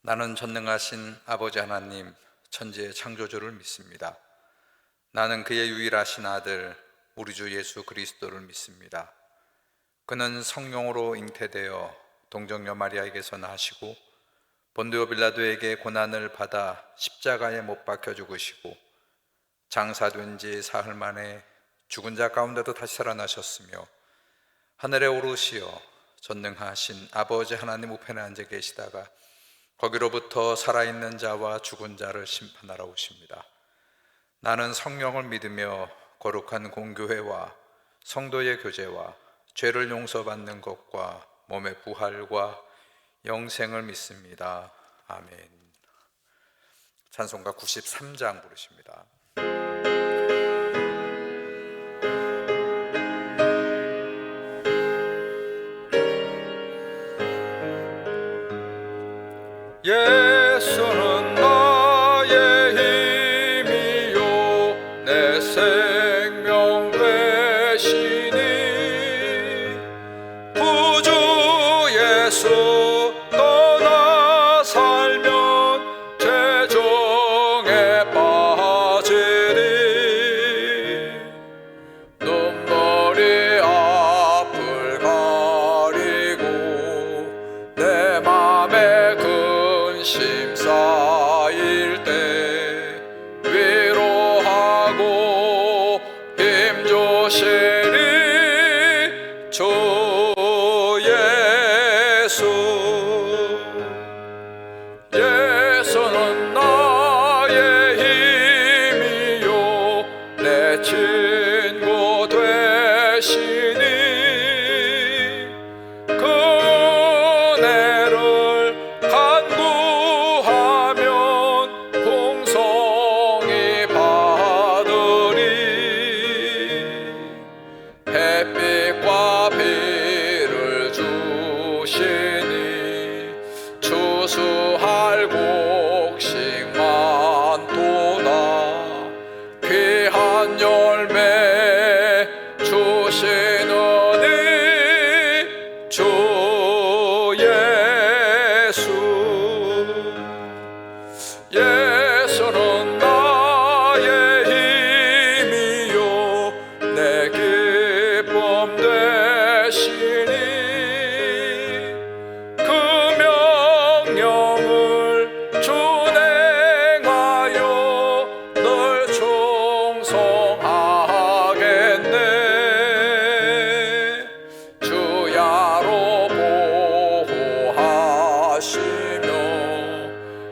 나는 전능하신 아버지 하나님, 천지의 창조주를 믿습니다. 나는 그의 유일하신 아들, 우리 주 예수 그리스도를 믿습니다. 그는 성령으로 잉태되어 동정녀 마리아에게서 나시고 본디오 빌라도에게 고난을 받아 십자가에 못 박혀 죽으시고 장사된 지 사흘 만에 죽은 자 가운데도 다시 살아나셨으며 하늘에 오르시어 전능하신 아버지 하나님 우편에 앉아 계시다가 거기로부터 살아있는 자와 죽은 자를 심판하러 오십니다. 나는 성령을 믿으며 거룩한 공교회와 성도의 교제와 죄를 용서받는 것과 몸의 부활과 영생을 믿습니다. 아멘. 찬송가 93장 부르십니다. 예수는 나의 힘이요 내 생명 되시니 구주 예수 떠나 살면 죄종에 빠지리 눈물이 앞을 가리고 내 맘에 근심 쌓일 때 위로하고 힘주시니 주 예수. 예수는 나의 힘이요 내 친구 되시니 그 은혜를 간구하면 풍성히 받으리 햇빛과 비를 주시니 추수할 곡식만 도다 귀한 열매 주시느니 주 예수. 예수는 나의 힘이요 내 기쁨 되시니 그 명령을 준행하여 널 충성하겠네. 주야로 보호하시며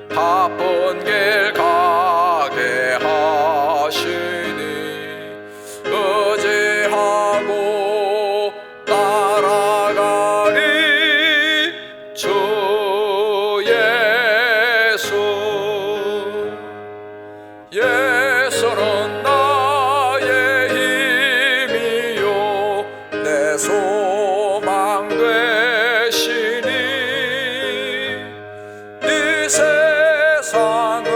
바쁜 길 가게 하시니 의지하고 따라가리 주 예수. 예수는 나의 힘이요 내 소망 되시니 이 세상을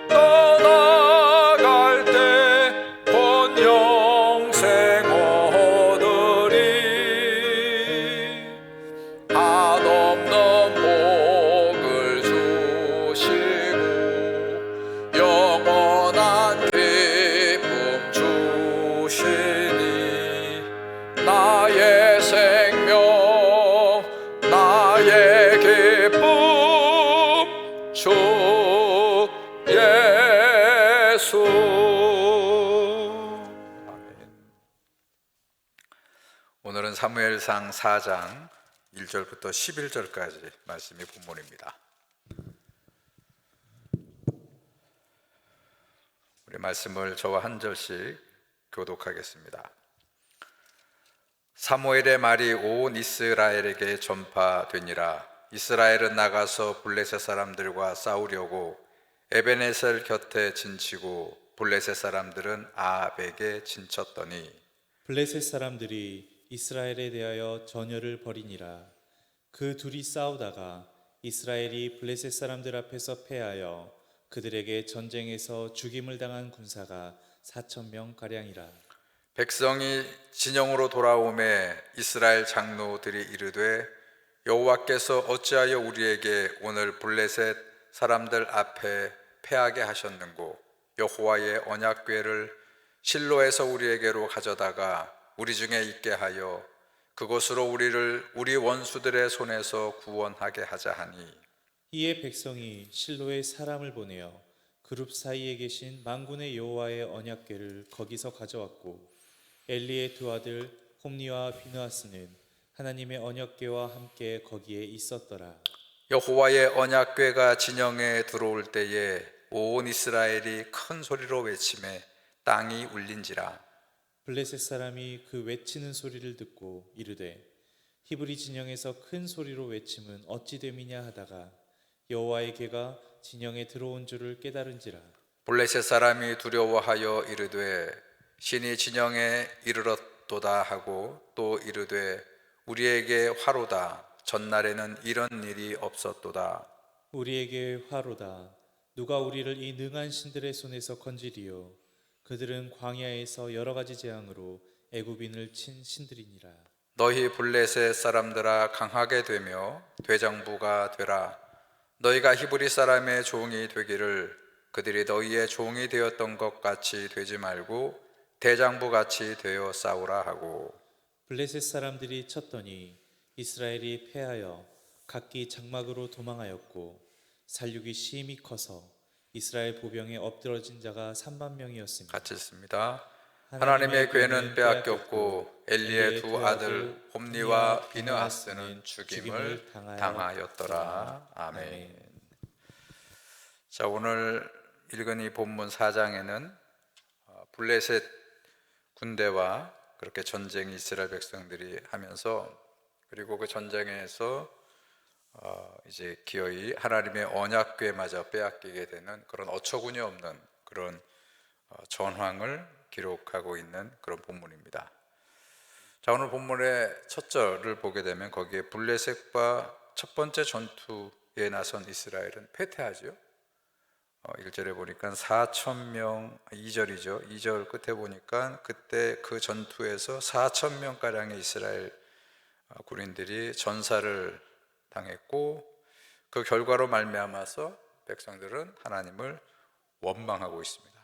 떠나갈 때 본 영생 얻으리 한없는 복을 주시고 영원한 기쁨 주시니 나의 생명 나의 기쁨 주 예수. 아멘. 오늘은 사무엘상 4장 1절부터 11절까지 말씀이 본문입니다. 우리 말씀을 저와 한 절씩 교독하겠습니다. 사무엘의 말이 온 이스라엘에게 전파되니라. 이스라엘은 나가서 블레셋 사람들과 싸우려고 에베네셀 곁에 진치고 블레셋 사람들은 아합에게 진쳤더니 블레셋 사람들이 이스라엘에 대하여 전열을 벌이니라. 그 둘이 싸우다가 이스라엘이 블레셋 사람들 앞에서 패하여 그들에게 전쟁에서 죽임을 당한 군사가 4,000명 가량이라. 백성이 진영으로 돌아오매 이스라엘 장로들이 이르되 여호와께서 어찌하여 우리에게 오늘 블레셋 사람들 앞에 패하게 하셨는고 여호와의 언약궤를 실로에서 우리에게로 가져다가 우리 중에 있게 하여 그곳으로 우리를 우리 원수들의 손에서 구원하게 하자 하니 이에 백성이 실로에 사람을 보내어 그룹 사이에 계신 만군의 여호와의 언약궤를 거기서 가져왔고 엘리의 두 아들 홈니와 비느하스는 하나님의 언약궤와 함께 거기에 있었더라. 여호와의 언약궤가 진영에 들어올 때에 온 이스라엘이 큰 소리로 외치매 땅이 울린지라. 블레셋 사람이 그 외치는 소리를 듣고 이르되 히브리 진영에서 큰 소리로 외침은 어찌 됨이냐 하다가 여호와의 궤가 진영에 들어온 줄을 깨달은지라. 블레셋 사람이 두려워하여 이르되 신이 진영에 이르렀도다 하고 또 이르되 우리에게 화로다. 전날에는 이런 일이 없었도다. 우리에게 화로다. 누가 우리를 이 능한 신들의 손에서 건지리요. 그들은 광야에서 여러 가지 재앙으로 애굽인을 친 신들이니라. 너희 블레셋 사람들아 강하게 되며 대장부가 되라. 너희가 히브리 사람의 종이 되기를 그들이 너희의 종이 되었던 것 같이 되지 말고 대장부 같이 되어 싸우라 하고 블레셋 사람들이 쳤더니 이스라엘이 패하여 각기 장막으로 도망하였고 살육이 심히 커서 이스라엘 보병에 엎드러진 자가 3만 명이었습니다. 같이 읽습니다. 하나님의 궤는 빼앗겼고 엘리의 두 아들 홈니와 비느하스는 죽임을 당하였더라. 아멘. 자, 오늘 읽은 이 본문 4장에는 블레셋 군대와 그렇게 전쟁이 이스라엘 백성들이 하면서 그리고 그 전쟁에서 이제 기어이 하나님의 언약궤마저 빼앗기게 되는 그런 어처구니 없는 그런 전황을 기록하고 있는 그런 본문입니다. 자, 오늘 본문의 첫 절을 보게 되면 거기에 블레셋과 첫 번째 전투에 나선 이스라엘은 패퇴하죠. 1절에 보니까 4,000명, 2절이죠. 2절 끝에 보니까 그때 그 전투에서 4,000명가량의 이스라엘 군인들이 전사를 당했고 그 결과로 말미암아서 백성들은 하나님을 원망하고 있습니다.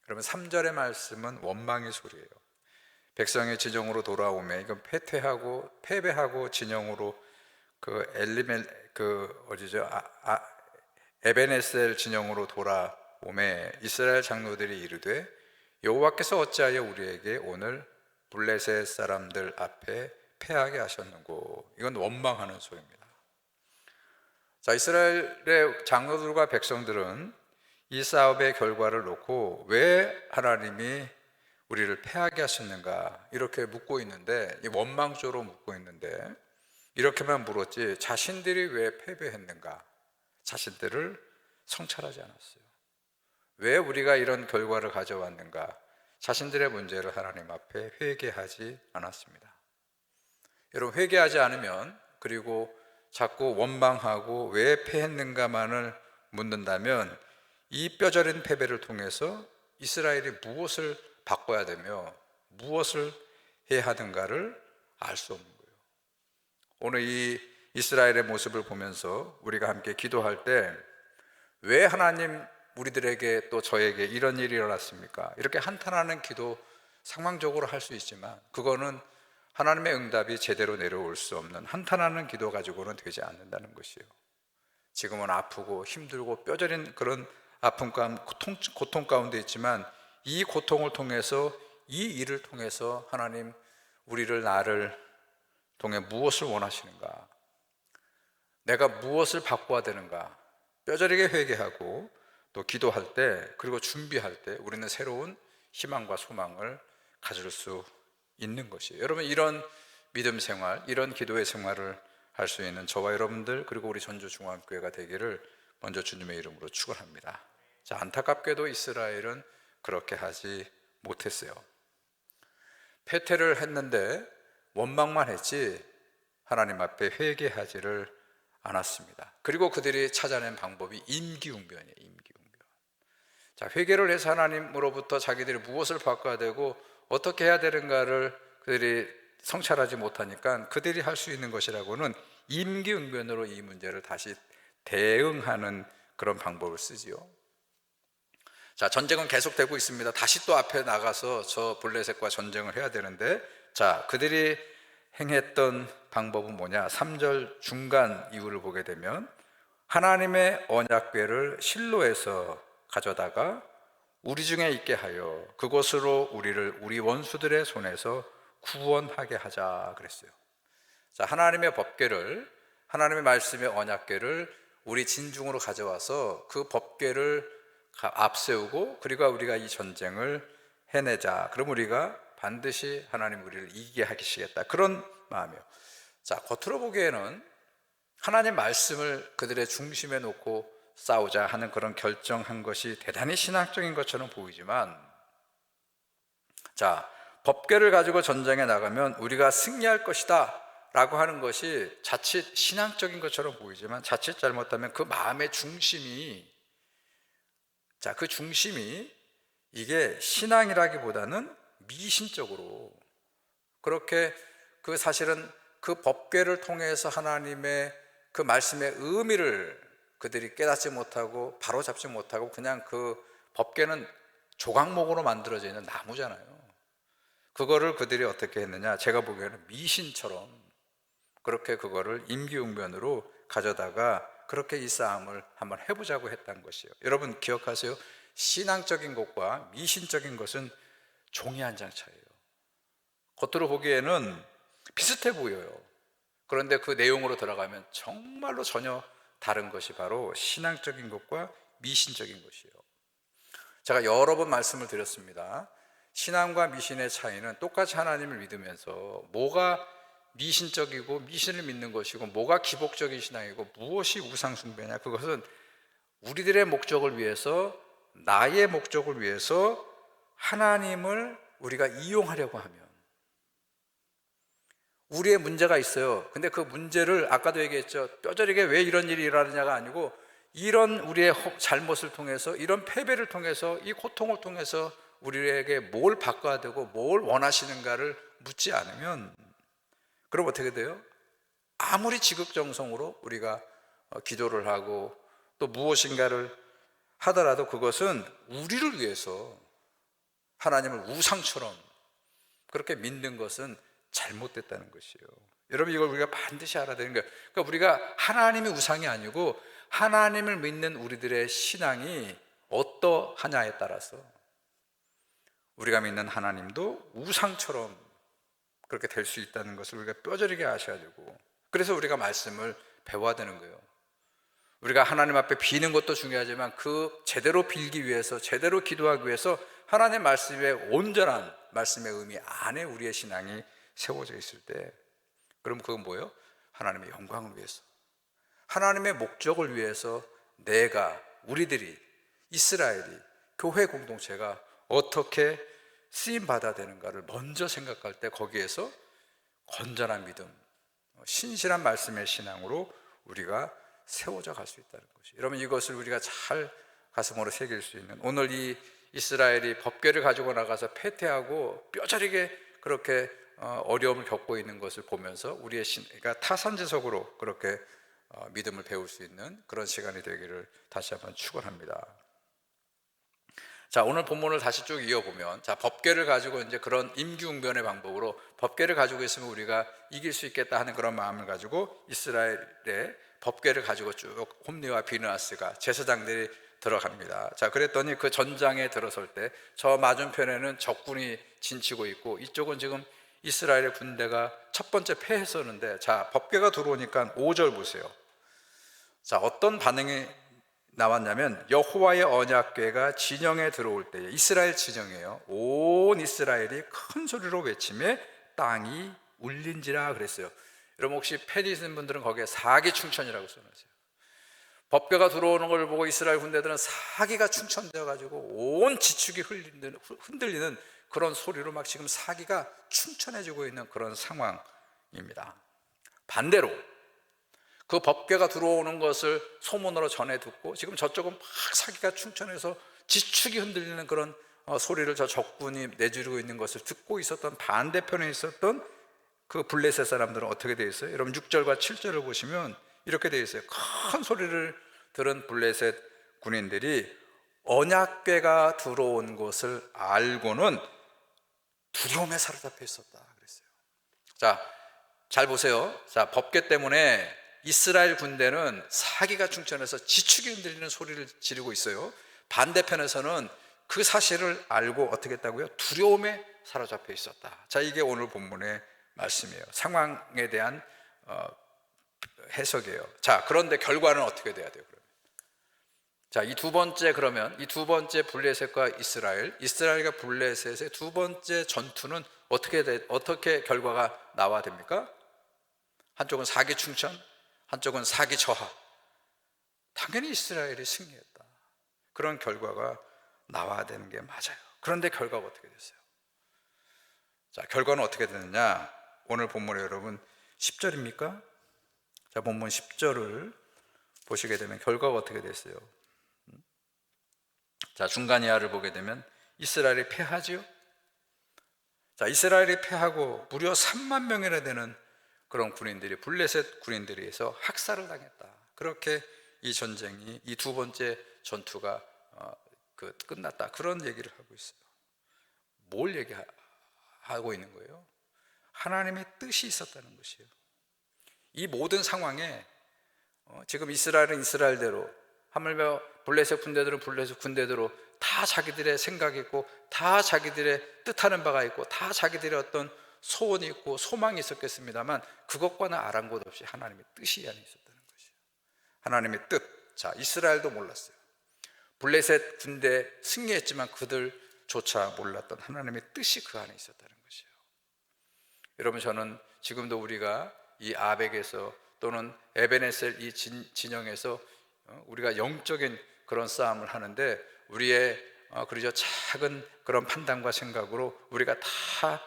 그러면 3절의 말씀은 원망의 소리예요. 백성의 진영으로 돌아오매 이건 패배하고 진영으로 에베네셀 진영으로 돌아오매 이스라엘 장로들이 이르되 여호와께서 어찌하여 우리에게 오늘 블레셋 사람들 앞에 패하게 하셨는고. 이건 원망하는 소리입니다. 자, 이스라엘의 장로들과 백성들은 이 싸움의 결과를 놓고 왜 하나님이 우리를 패하게 하셨는가 이렇게 묻고 있는데, 이 원망조로 묻고 있는데 이렇게만 물었지 자신들이 왜 패배했는가, 자신들을 성찰하지 않았어요. 왜 우리가 이런 결과를 가져왔는가, 자신들의 문제를 하나님 앞에 회개하지 않았습니다. 여러분, 회개하지 않으면 그리고 자꾸 원망하고 왜 패했는가만을 묻는다면 이 뼈저린 패배를 통해서 이스라엘이 무엇을 바꿔야 되며 무엇을 해야 하는가를 알 수 없는 거예요. 오늘 이 이스라엘의 모습을 보면서 우리가 함께 기도할 때 왜 하나님 우리들에게 또 저에게 이런 일이 일어났습니까? 이렇게 한탄하는 기도 상황적으로 할 수 있지만 그거는 하나님의 응답이 제대로 내려올 수 없는 한탄하는 기도 가지고는 되지 않는다는 것이에요. 지금은 아프고 힘들고 뼈저린 그런 아픔 가운데 고통 가운데 있지만 이 고통을 통해서 이 일을 통해서 하나님 나를 통해 무엇을 원하시는가, 내가 무엇을 바꿔야 되는가 뼈저리게 회개하고 또 기도할 때 그리고 준비할 때 우리는 새로운 희망과 소망을 가질 수 있는 것이에요. 여러분, 이런 믿음 생활, 이런 기도의 생활을 할 수 있는 저와 여러분들 그리고 우리 전주중앙교회가 되기를 먼저 주님의 이름으로 축원합니다. 자, 안타깝게도 이스라엘은 그렇게 하지 못했어요. 패퇴를 했는데 원망만 했지 하나님 앞에 회개하지를 않았습니다. 그리고 그들이 찾아낸 방법이 임기응변이에요. 임기응변. 자, 회개를 해서 하나님으로부터 자기들이 무엇을 바꿔야 되고 어떻게 해야 되는가를 그들이 성찰하지 못하니까 그들이 할 수 있는 것이라고는 임기응변으로 이 문제를 다시 대응하는 그런 방법을 쓰지요. 자, 전쟁은 계속되고 있습니다. 다시 또 앞에 나가서 저 블레셋과 전쟁을 해야 되는데, 자, 그들이 행했던 방법은 뭐냐? 3절 중간 이후를 보게 되면 하나님의 언약궤를 실로에서 가져다가 우리 중에 있게 하여 그곳으로 우리를 우리 원수들의 손에서 구원하게 하자 그랬어요. 자, 하나님의 법궤를, 하나님의 말씀의 언약궤를 우리 진중으로 가져와서 그 법궤를 앞세우고, 그리고 우리가 이 전쟁을 해내자. 그럼 우리가 반드시 하나님 우리를 이기게 하시겠다, 그런 마음이에요. 자, 겉으로 보기에는 하나님 말씀을 그들의 중심에 놓고 싸우자 하는 그런 결정한 것이 대단히 신앙적인 것처럼 보이지만, 자, 법궤를 가지고 전쟁에 나가면 우리가 승리할 것이다 라고 하는 것이 자칫 신앙적인 것처럼 보이지만, 자칫 잘못하면 그 마음의 중심이, 자, 그 중심이 이게 신앙이라기보다는 미신적으로, 그렇게 그 사실은 그 법궤를 통해서 하나님의 그 말씀의 의미를 그들이 깨닫지 못하고 바로잡지 못하고, 그냥 그 법궤는 조각목으로 만들어져 있는 나무잖아요. 그거를 그들이 어떻게 했느냐, 제가 보기에는 미신처럼 그렇게 그거를 임기응변으로 가져다가 그렇게 이 싸움을 한번 해보자고 했다는 것이에요. 여러분 기억하세요. 신앙적인 것과 미신적인 것은 종이 한 장 차이예요. 겉으로 보기에는 비슷해 보여요. 그런데 그 내용으로 들어가면 정말로 전혀 다른 것이 바로 신앙적인 것과 미신적인 것이에요. 제가 여러 번 말씀을 드렸습니다. 신앙과 미신의 차이는 똑같이 하나님을 믿으면서 뭐가 미신적이고 미신을 믿는 것이고 뭐가 기복적인 신앙이고 무엇이 우상숭배냐, 그것은 우리들의 목적을 위해서, 나의 목적을 위해서 하나님을 우리가 이용하려고 하면, 우리의 문제가 있어요. 근데 그 문제를 아까도 얘기했죠. 뼈저리게 왜 이런 일이 일어나느냐가 아니고, 이런 우리의 잘못을 통해서, 이런 패배를 통해서, 이 고통을 통해서 우리에게 뭘 바꿔야 되고 뭘 원하시는가를 묻지 않으면, 그럼 어떻게 돼요? 아무리 지극정성으로 우리가 기도를 하고 또 무엇인가를 하더라도 그것은 우리를 위해서 하나님을 우상처럼 그렇게 믿는 것은 잘못됐다는 것이에요. 여러분, 이걸 우리가 반드시 알아야 되는 거예요. 그러니까 우리가 하나님이 우상이 아니고 하나님을 믿는 우리들의 신앙이 어떠하냐에 따라서 우리가 믿는 하나님도 우상처럼 그렇게 될 수 있다는 것을 우리가 뼈저리게 아셔야 되고, 그래서 우리가 말씀을 배워야 되는 거예요. 우리가 하나님 앞에 비는 것도 중요하지만 그 제대로 빌기 위해서, 제대로 기도하기 위해서 하나님의 말씀의 온전한 말씀의 의미 안에 우리의 신앙이 세워져 있을 때, 그럼 그건 뭐예요? 하나님의 영광을 위해서, 하나님의 목적을 위해서 내가, 우리들이, 이스라엘이, 교회 공동체가 어떻게 쓰임받아야 되는가를 먼저 생각할 때, 거기에서 건전한 믿음, 신실한 말씀의 신앙으로 우리가 세워져 갈 수 있다는 것이, 여러분 이것을 우리가 잘 가슴으로 새길 수 있는, 오늘 이 이스라엘이 법궤를 가지고 나가서 패퇴하고 뼈저리게 그렇게 어려움을 겪고 있는 것을 보면서 우리의 그러니까 타산지석으로 그렇게 믿음을 배울 수 있는 그런 시간이 되기를 다시 한번 축원합니다. 자, 오늘 본문을 다시 쭉 이어보면, 자, 법궤를 가지고 이제 그런 임기응변의 방법으로 법궤를 가지고 있으면 우리가 이길 수 있겠다 하는 그런 마음을 가지고 이스라엘의 법궤를 가지고 쭉 홈리와 비느하스가 제사장들이 들어갑니다. 자, 그랬더니 그 전장에 들어설 때 저 맞은편에는 적군이 진치고 있고 이쪽은 지금 이스라엘의 군대가 첫 번째 패했었는데, 자, 법궤가 들어오니까 5절 보세요. 자, 어떤 반응이 나왔냐면, 여호와의 언약궤가 진영에 들어올 때에, 이스라엘 진영이에요. 온 이스라엘이 큰 소리로 외치매 땅이 울린지라 그랬어요. 여러분 혹시 패디 있는 분들은 거기에 사기충천이라고 써놨어요. 법궤가 들어오는 걸 보고 이스라엘 군대들은 사기가 충천되어 가지고 온 지축이 흔들리는 그런 소리로 막 지금 사기가 충천해지고 있는 그런 상황입니다. 반대로 그 법궤가 들어오는 것을 소문으로 전해 듣고 지금 저쪽은 막 사기가 충천해서 지축이 흔들리는 그런 소리를 저 적군이 내지르고 있는 것을 듣고 있었던 반대편에 있었던 그 블레셋 사람들은 어떻게 되어 있어요? 여러분 6절과 7절을 보시면 이렇게 되어 있어요. 큰 소리를 들은 블레셋 군인들이 언약궤가 들어온 것을 알고는 두려움에 사로잡혀 있었다 그랬어요. 자, 잘 보세요. 자, 법궤 때문에 이스라엘 군대는 사기가 충천해서 지축이 흔들리는 소리를 지르고 있어요. 반대편에서는 그 사실을 알고 어떻게 했다고요? 두려움에 사로잡혀 있었다. 자, 이게 오늘 본문의 말씀이에요. 상황에 대한 해석이에요. 자, 그런데 결과는 어떻게 돼야 돼요? 그러면 자, 이 두 번째 블레셋과 이스라엘과 블레셋의 두 번째 전투는 어떻게 결과가 나와야 됩니까? 한쪽은 사기충천, 한쪽은 사기저하. 당연히 이스라엘이 승리했다. 그런 결과가 나와야 되는 게 맞아요. 그런데 결과가 어떻게 됐어요? 자, 결과는 어떻게 됐느냐? 오늘 본문에 여러분 10절입니까? 자, 본문 10절을 보시게 되면 결과가 어떻게 됐어요? 자, 중간 이하를 보게 되면 이스라엘이 패하지요. 자, 이스라엘이 패하고 무려 3만 명이나 되는 그런 군인들이 블레셋 군인들에 의해서 학살을 당했다. 그렇게 이 전쟁이, 이 두 번째 전투가 끝났다. 그런 얘기를 하고 있어요. 뭘 얘기하고 있는 거예요? 하나님의 뜻이 있었다는 것이에요. 이 모든 상황에 지금 이스라엘은 이스라엘대로, 하물며 블레셋 군대들은 블레셋 군대대로 다 자기들의 생각이 있고, 다 자기들의 뜻하는 바가 있고, 다 자기들의 어떤 소원이 있고 소망이 있었겠습니다만, 그것과는 아랑곳 없이 하나님의 뜻이 이 안에 있었다는 것이에요. 하나님의 뜻. 자, 이스라엘도 몰랐어요. 블레셋 군대 승리했지만 그들조차 몰랐던 하나님의 뜻이 그 안에 있었다는 것이에요. 여러분, 저는 지금도 우리가 이 아벡에서 또는 에베네셀 이 진영에서 우리가 영적인 그런 싸움을 하는데, 우리의 그러죠, 작은 그런 판단과 생각으로 우리가 다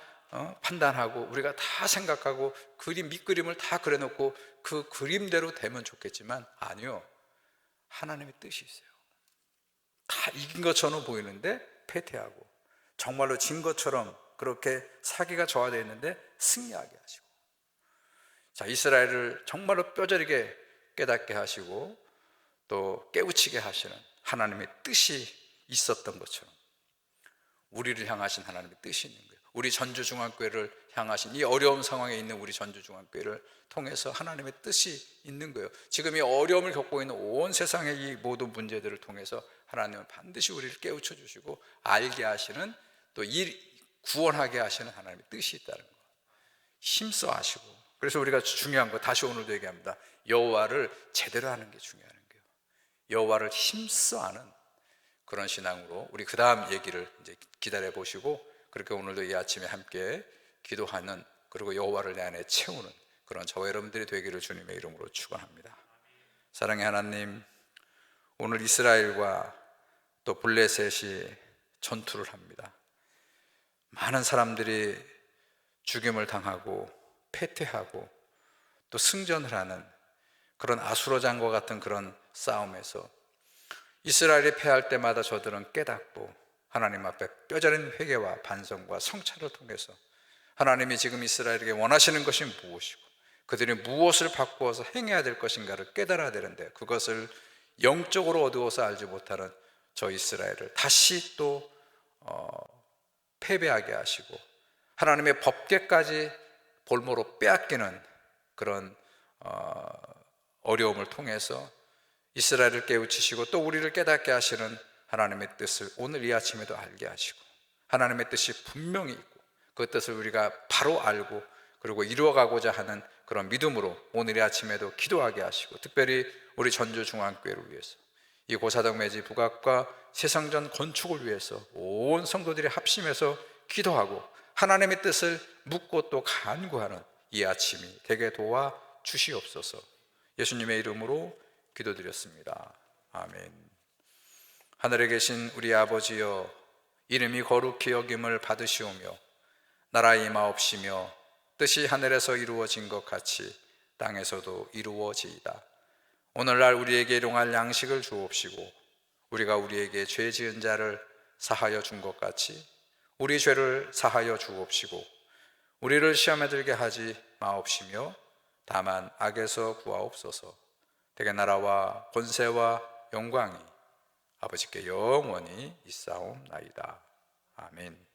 판단하고, 우리가 다 생각하고, 밑그림을 다 그려놓고 그 그림대로 되면 좋겠지만, 아니요, 하나님의 뜻이 있어요. 다 이긴 것처럼 보이는데 패퇴하고, 정말로 진 것처럼 그렇게 사기가 저하되어 있는데 승리하게 하시고, 자, 이스라엘을 정말로 뼈저리게 깨닫게 하시고 또 깨우치게 하시는 하나님의 뜻이 있었던 것처럼 우리를 향하신 하나님의 뜻이 있는 거예요. 우리 전주중앙교회를 향하신 이 어려운 상황에 있는 우리 전주중앙교회를 통해서 하나님의 뜻이 있는 거예요. 지금 이 어려움을 겪고 있는 온 세상의 이 모든 문제들을 통해서 하나님은 반드시 우리를 깨우쳐 주시고 알게 하시는, 또 구원하게 하시는 하나님의 뜻이 있다는 거예요. 힘써 하시고. 그래서 우리가 중요한 거, 다시 오늘도 얘기합니다. 여호와를 제대로 하는 게 중요한 거예요. 여호와를 힘써 하는 그런 신앙으로 우리 그 다음 얘기를 이제 기다려 보시고, 그렇게 오늘도 이 아침에 함께 기도하는, 그리고 여호와를 내 안에 채우는 그런 저와 여러분들이 되기를 주님의 이름으로 축원합니다. 사랑의 하나님, 오늘 이스라엘과 또 블레셋이 전투를 합니다. 많은 사람들이 죽임을 당하고 패퇴하고 또 승전을 하는 그런 아수라장과 같은 그런 싸움에서 이스라엘이 패할 때마다 저들은 깨닫고 하나님 앞에 뼈저린 회개와 반성과 성찰을 통해서 하나님이 지금 이스라엘에게 원하시는 것이 무엇이고 그들이 무엇을 바꾸어서 행해야 될 것인가를 깨달아야 되는데, 그것을 영적으로 어두워서 알지 못하는 저 이스라엘을 다시 또 패배하게 하시고 하나님의 법궤까지 볼모로 빼앗기는 그런 어려움을 통해서 이스라엘을 깨우치시고 또 우리를 깨닫게 하시는 하나님의 뜻을 오늘 이 아침에도 알게 하시고, 하나님의 뜻이 분명히 있고 그 뜻을 우리가 바로 알고 그리고 이루어가고자 하는 그런 믿음으로 오늘 이 아침에도 기도하게 하시고, 특별히 우리 전주중앙교회를 위해서 이 고사동 매지 부각과 새성전 건축을 위해서 온 성도들이 합심해서 기도하고 하나님의 뜻을 묻고 또 간구하는 이 아침이 되게 도와 주시옵소서. 예수님의 이름으로 기도드렸습니다. 아멘. 하늘에 계신 우리 아버지여, 이름이 거룩히 여김을 받으시오며 나라 임하옵시며 뜻이 하늘에서 이루어진 것 같이 땅에서도 이루어지이다. 오늘날 우리에게 일용할 양식을 주옵시고 우리가 우리에게 죄 지은 자를 사하여 준 것 같이 우리 죄를 사하여 주옵시고 우리를 시험에 들게 하지 마옵시며 다만 악에서 구하옵소서. 대개 나라와 권세와 영광이 아버지께 영원히 있사옵나이다. 아멘.